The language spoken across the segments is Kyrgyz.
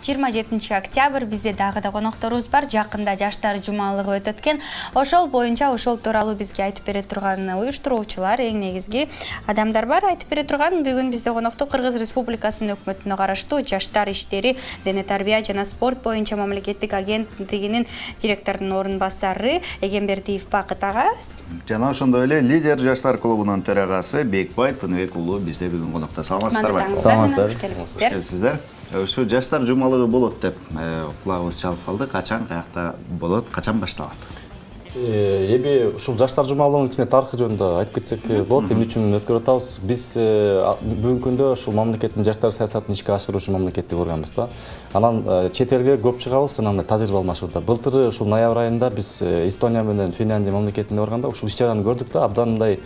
27 октябрь бизде дагы да конокторубуз бар. Жакында жаштар жумалыгы өтөт экен. Ошол боюнча ошол тууралуу бизге айтып бере турган уюштуруучулар, эң негизги адамдар бар. Айтып бере турган бүгүн бизде конокто Кыргыз Республикасынын өкмөтүнө караштуу жаштар иштери, дене тарбия жана спорт боюнча мамлекеттик агенттигинин директорунун орун басары Эгембердиев Бакыт ага. Жана ошондой эле лидер жаштар клубунун төрагасы Бекбай Тыныбек уулу бизде бүгүн конокто. Саламатсыздарбы? Саламатсыздар. Ушу жаштар жумалыгы болот деп кулагыбыз чалып калды. Качан, каякта болот, качан башталат? Эми ушул жаштар жумалыгынын ичинде тарыхы жөнүндө айтып кетсек болот. Эмне үчүн өткөрүп атабыз? Биз бүгүнкү күндө ушул мамлекеттин жаштар саясатын ишке ашыруучу мамлекеттик органбыз да. Анан чет элге көп чыгабыз, жанагындай тажрыйба алмашууда. Былтыр ушул ноябрь айында биз Эстония менен Финляндия мамлекетине барганда ушул иш-чараны көрдүк да, абдан мындай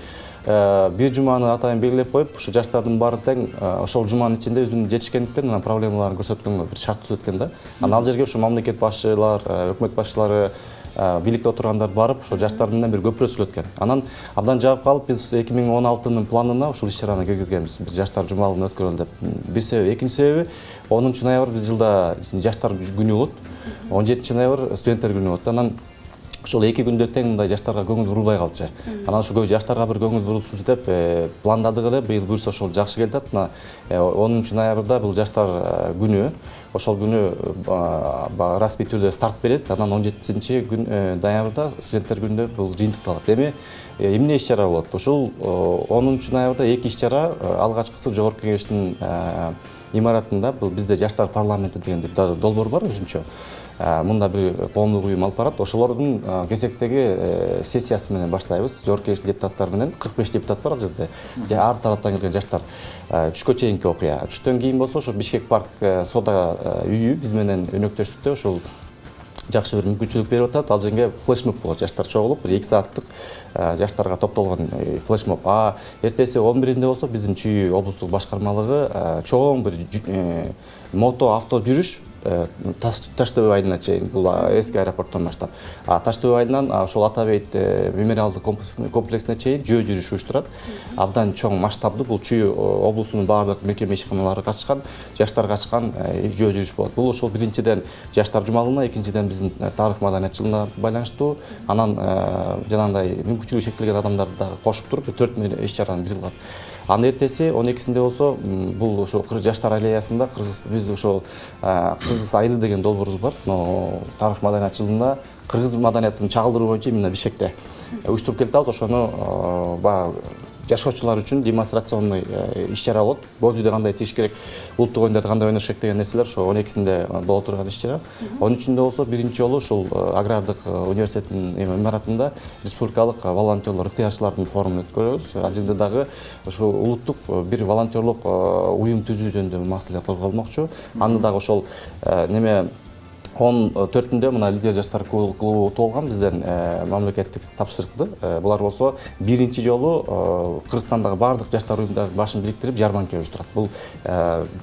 бир жуманы атайын белгилеп коюп, ушу жаштардын баары тең ошол жуманын ичинде өзүнүн жетишкендиктен анан проблемаларын көрсөткөнгө бир шарт түзүп өткөн да. Анан ал жерге ушу мамлекет башчылар, өкмөт башчылары, бийликте отургандар барып, ошо жаштар менен бир көпүрө сүйлөткөн. Анан абдан жагып калып, биз 2016-нын планына ушул иш-чараны киргизгенбиз. Бир жаштар жумалыгын өткөрөлү деп. Бир себеби, экинчи себеби 10 ноябрь биз жылда жаштар күнү болот. 17 ноябрь студенттер күнү болот. Анан ошол эки күндө тең мындай жаштарга көңүл бурулбай калчу. Анан ошо жаштарга бир көңүл бурулсунчу деп пландадык эле. Быйыл буюрса ошол жакшы келе атат. Мына 10 ноябрда бул жаштар күнү. Ошол күнү расмий түрдө старт берет. Анан 17 күн ноябрда студенттер күнүндө бул жыйынтыкталат. Эми эмне иш-чара болот? Ушул 10 ноябрда эки иш-чара, алгачкысы Жогорку Кеңештин имаратында, бул бизде жаштар парламенти деген бир долбоор бар өзүнчө. Мында бир коомдук уюм алып барат. Ошолордун кезектеги сессиясы менен баштайбыз. Жогорку Кеңештин депутаттары менен 45 депутат бар ал жерде. Ар тараптан келген жаштар. Түшкө чейинки окуя. Түштөн кийин болсо ошо Бишкек парк соода үйү биз менен өнөктөштүктө ошол жакшы бир мүмкүнчүлүк берип атат. Ал жерге флешмоб болот. Жаштар чогулуп, бир 2 сааттык жаштарга топтолгон флешмоб. Эртеси 11-инде болсо биздин Чүй облустук башкармалыгы чоң бир мото авто жүрүш Таштөбө айылына чейин, бул эски аэропорттон баштап. Таштөбө айылынан ошол Атабейт мемориалдык комплексине чейин жөө жүрүш уюштурат. Абдан чоң масштабдуу, бул Чүй облусунун баардык мекеме ишканалары катышкан, жаштар катышкан жөө жүрүш болот. Бул ошол биринчиден жаштар жумалыгына, экинчиден биздин тарых маданият жылына байланыштуу. Анан жанагындай мүмкүнчүлүгү чектелген адамдарды дагы кошуп туруп 4 иш-чараны биз кылат. Анын эртеси 12-синде болсо бул ошо жаштар аллеясында биз ошол Кыргыз айылы деген долбоорубуз бар. Тарых маданият жылында кыргыз маданиятын чагылдыруу боюнча именно Бишкекте уюштуруп келатабыз. Ошону жашоочулар үчүн демонстрационный иш-чара болот. Боз үйдө кандай тийиш керек, улуттук оюндарда кандай ойнош керек деген нерселер ошо 12-синде боло турган иш-чара. 13-үндө болсо биринчи жолу ушул агрардык университеттин имаратында республикалык волонтерлор, ыктыярчылардын форумун өткөрөбүз. Ал жерде дагы ушул улуттук бир волонтерлук уюм түзүү жөнүндө маселе козголмокчу. Аны дагы ошол 14-үндө мына лидер жаштар клубу утуп алган бизден мамлекеттик тапшырыкты. Булар болсо биринчи жолу Кыргызстандагы баардык жаштар уюмдарын башын бириктирип жарманка уюштурат. Бул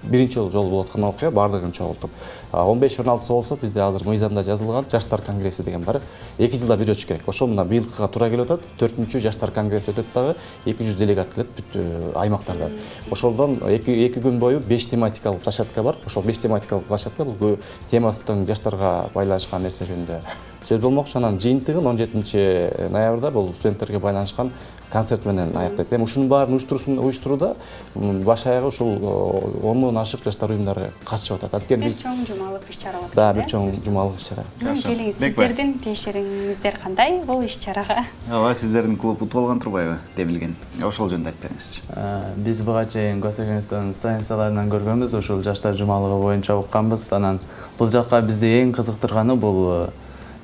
биринчи жолу болуп аткан окуя, баардыгын чогултуп. 15-16 болсо бизде азыр мыйзамда жазылган жаштар конгресси деген бар. 2 жылда бир өтүш керек. Ошол мына быйылкыга туура келип атат. 4-үнчү жаштар конгресси өтөт дагы, 200 делегат келет бүт аймактардан. Ошолдон 2 күн бою 5 тематикалык площадка бар. Ошол 5 тематикалык площадка бул темасы тең жаштарга байланышкан нерсе жөнүндө сөз болмокчу. Анан жыйынтыгын 17 ноябрда бул студенттерге байланышкан концерт менен аяктайт. Эми ушунун баарын уюштурууда баш аягы ушул 10-дон ашык жаштар уюмдары катышып атат. Бир чоң жумалык иш-чара болот. Да, бир чоң жумалык иш-чара. Келиңиз, сиздердин тиешериңиздер кандай бул иш-чарага? Сиздердин клуб утуп алган турбайбы? Демилген. Ошол жөнүндө айтып бериңизчи. Биз буга чейин Госагентствонун станцияларынан көргөнбүз, ушул жаштар жумалыгы боюнча укканбыз. Анан бул жакка бизди эң кызыктырганы бул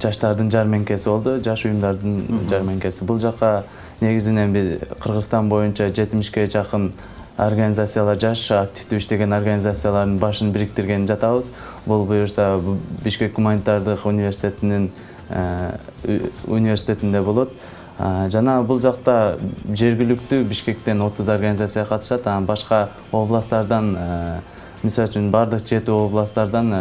жаштардын жарменкеси болду, жаш уюмдардын жарменкеси. Бул жакка негизинен бир Кыргызстан боюнча 70-ке жакын организациялар, жаш активдүү иштеген организациялардын башын бириктирген жатабыз. Бул буюрса Бишкек гуманитардык университетинде болот. Жана бул жакта жергиликтүү Бишкектен 30 организация катышат, анан башка областтардан мисалы үчүн бардык 7 областтардан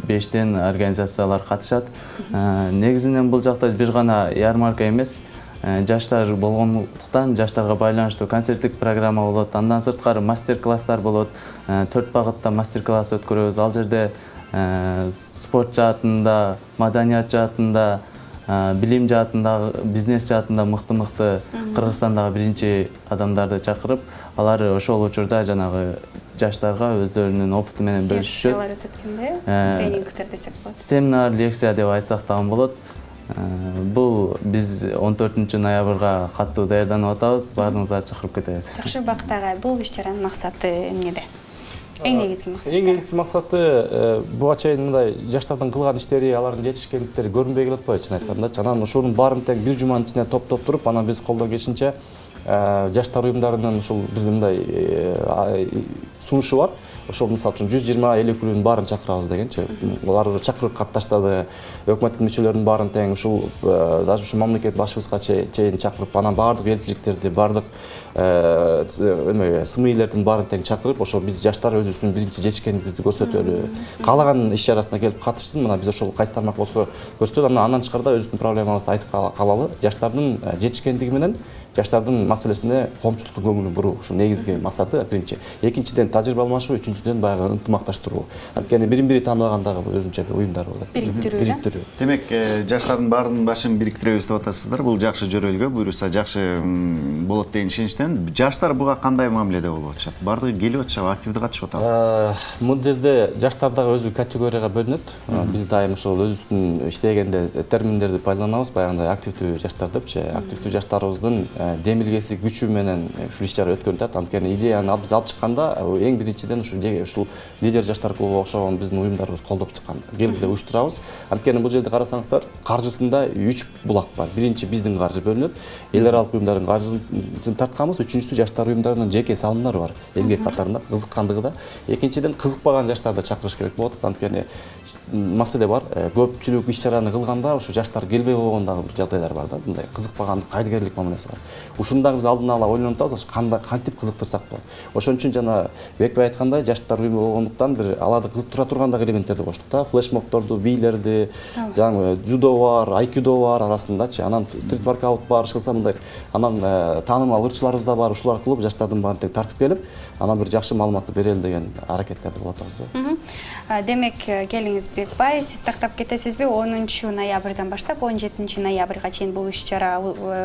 5тен организациялар катышат. Негизинен бул жакта бир гана ярмарка эмес, жаштар болгондуктан жаштарга байланыштуу концерттик программа болот. Андан сырткары мастер-класстар болот. 4 багытта мастер-класс өткөрөбүз. Ал жерде спорт жаатында, маданият жаатында, билим жаатында, бизнес жаатында мыкты Кыргызстандагы биринчи адамдарды чакырып, алар ошол учурда жанагы жаштарга өздөрүнүн опыту менен бөлүшүшөт. Лекциялар өтөт экенби? Тренингдер десек болот. Семинар, лекция деп айтсак дагы болот. Бул биз 14 ноябрга каттуу даярданып атабыз. Баарыңыздарды чакырып кетебиз. Жакшы, Бакыт агай, бул иш-чаранын максаты эмнеде? Эң негизги максаты? Эң негизги максаты буга чейин мындай жаштардын кылган иштери, алардын жетишкендиктери көрүнбөй келет го, чын айтканда. Анан ошонун баарын тең бир жуманын ичинде топтоп туруп, анан биз колдон келишинче жаштар уюмдарынын ушул бир мындай сунушу бар. Ошол мисалы үчүн 120-50 күнүн баарын чакырабыз дегенчи. Алар уже чакырып катташтады. Өкмөттүн мүчөлөрүнүн баарын тең ушул даже ушу мамлекет башыбызга чейин чакырып, анан баардык элчиликтерди, баардык СМИлердин баарын тең чакырып, ошо биз жаштар өзүбүздүн биринчи жетишкендигибизди көрсөтөлү. Каалаган иш-чарасына келип катышсын, мына биз ошол кайсы тармак болсо көрсөтөлү, андан тышкарыда өзүбүздүн проблемабызды айтып калалы. Жаштардын жетишкендиги менен жаштардын маселесине коомчулуктун көңүлүн буруу, ушу негизги максаты биринчи. Экинчиден тажрыйба алмашуу, үчүнчүдөн баягы ынтымакташтыруу. Анткени бирин-бири тааныбагандагы өзүнчө уюмдар бар. Бириктирүү. Демек, жаштардын баарынын башын бириктиребиз деп атасыздар. Бул жакшы жөрөлгө, буюрса жакшы болот деген ишеничтен. Жаштар буга кандай мамиледе болуп атышат? Бардыгы келип атышабы, активдүү катышып атабы? Бул жерде жаштар дагы өзү категорияга бөлүнөт. Биз дайым ошол өзүбүздүн иштегенде терминдерди пайдаланабыз, баягындай активдүү жаштар депчи. Активдүү жаштарыбыздын демилгеси, күчү менен ушул иш-чара өткөн атат. Анткени идеяны биз алып чыкканда, эң биринчиден ушул лидер жаштар клубу окшогон биздин уюмдарыбыз колдоп чыккан. Келгиле уюштурабыз. Анткени бул жерде карасаңыздар, каржысында 3 булак бар. Биринчи биздин каржы бөлүнөт, эл аралык уюмдардын каржысын тартканбыз. Үчүнчүсү жаштар уюмдарынын жеке салымдары бар. Эмгек катарында кызыккандыгы да. Экинчиден кызыкпаган жаштарды чакырыш керек болот. Анткени маселе бар. Көпчүлүк иш-чараны кылганда ушу жаштар келбей койгондагы бир жагдайлар бар да. Мындай кызыкпаган, кайдыгерлик мамилеси бар. Ушундагы биз алдын ала ойлонуп атабыз, кантип кызыктырсак болот. Ошон үчүн жана Бекбай айткандай, жаштар уюму болгондуктан бир аларды кызыктыра турган дагы элементтерди коштук да. Флешмобторду, бийлерди, жаңы дзюдо бар, айкидо бар арасындачы. Анан стрит воркаут бар, кылса мындай. Анан таанымал ырчыларыбыз да бар. Ушулар кылып жаштардын баарын тең тартып келип, анан бир жакшы маалыматты берели деген аракеттерди кылып атабыз. Демек, келиңиз Бекбай, сиз тактап кетесизби? 10 ноябрдан баштап 17 ноябрга чейин бул иш-чара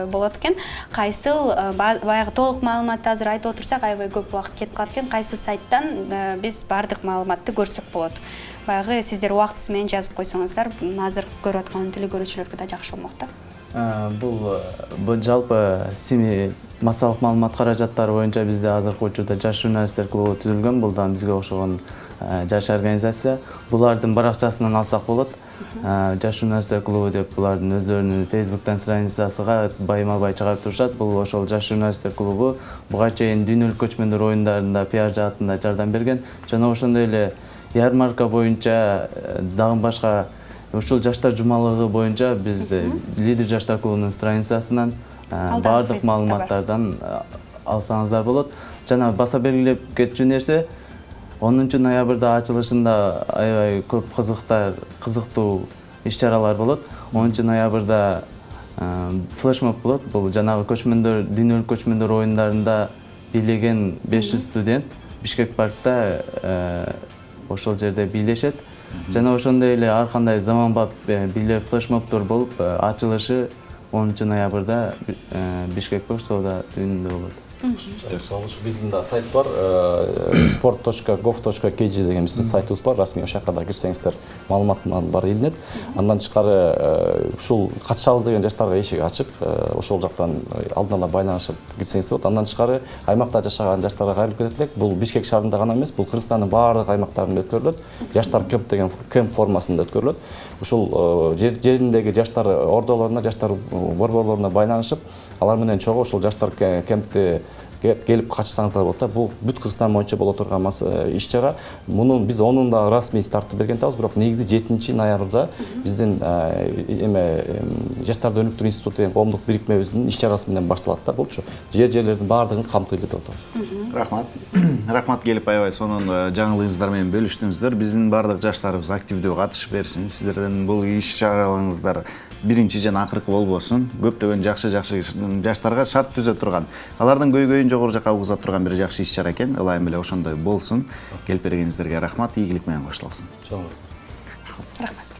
болот экен. Кайсыл баягы толук маалыматты азыр айтып отурсак, аябай көп убакыт кетип калат экен. Кайсы сайттан биз бардык маалыматты көрсөк болот? Баягы сиздер убактысы менен жазып койсоңуздар, азыр көрүп аткан теле көрүүчүлөргө да жакшы болмок да. Бул жалпы СИМИ массалык маалымат каражаттары боюнча бизде азыркы учурда жаш журналисттер клубу түзүлгөн. Бул да бизге окшогон жаш организация. Булардын баракчасынан алсак болот. Жаш журналисттер клубу деп булардын өздөрүнүн Facebook'тан страницасыга байма-бай чыгарып турушат. Бул ошол жаш журналисттер клубу буга чейин дүйнөлүк көчмөндөр оюндарында пиар жаатында жардам берген. Жана ошондой эле ярмарка боюнча дагы башка ушул жаштар жумалыгы боюнча биз лидер жаштар клубунун страницасынан бардык маалыматтардан алсаңыздар болот. Жана баса белгилеп кетчү нерсе, 10 ноябрда ачылышында аябай көп кызыктуу иш-чаралар болот. 10 ноябрда флешмоб болот. Бул жанагы көчмөндөр, дүйнөлүк көчмөндөр оюндарында бийлеген 500 студент Бишкек паркта ошол жерде бийлешет. Жана ошондой эле ар кандай заманбап бийлер флешмобдор болуп, ачылышы 10 ноябрда Бишкек парк соода үйүнүндө болот. Биздин да сайт бар, sport.gov.kg деген биздин сайтыбыз бар. Расмий ошол жака кирсеңиздер, маалымат бар илинет. Андан тышкары ушул катышабыз деген жаштарга эшик ачык. Ошол жактан алдын ала байланышып кирсеңиз болот. Андан тышкары аймакта жашаган жаштарга кайрылып кетет элек. Бул Бишкек шаарында гана эмес, бул Кыргызстандын баардык аймактарында өткөрүлөт. Жаштар кемп деген кемп формасында өткөрүлөт. Ушул жериндеги жаштар ордолоруна, жаштар борборлоруна байланышып, алар менен чогуу ушул жаштар кемпти келип катышсаңыздар болот да. Бул бүт Кыргызстан боюнча боло турган иш-чара. Муну биз 10-да расмий стартты берген атабыз, бирок негизи 7 ноябрда биздин жаштарды өнүктүрүү институту деген коомдук бирикмебиздин иш-чарасы менен башталат да. Булчу жерлердин баардыгын камтыйлы деп атабыз. Рахмат. Рахмат келип аябай сонун жаңылыгыңыздар менен бөлүштүңүздөр. Биздин баардык жаштарыбыз активдүү катышып берсин. Сиздердин бул иш-чараларыңыздар биринчи жана акыркы болбосун. Көптөгөн жакшы жаштарга шарт түзө турган, алардын көйгөйүн жогору жака угуза турган бир жакшы иш-чара экен. Ылайым эле ошондой болсун. Келип бергениңиздерге рахмат, ийгилик менен коштолсун. рахмат. Рахмат.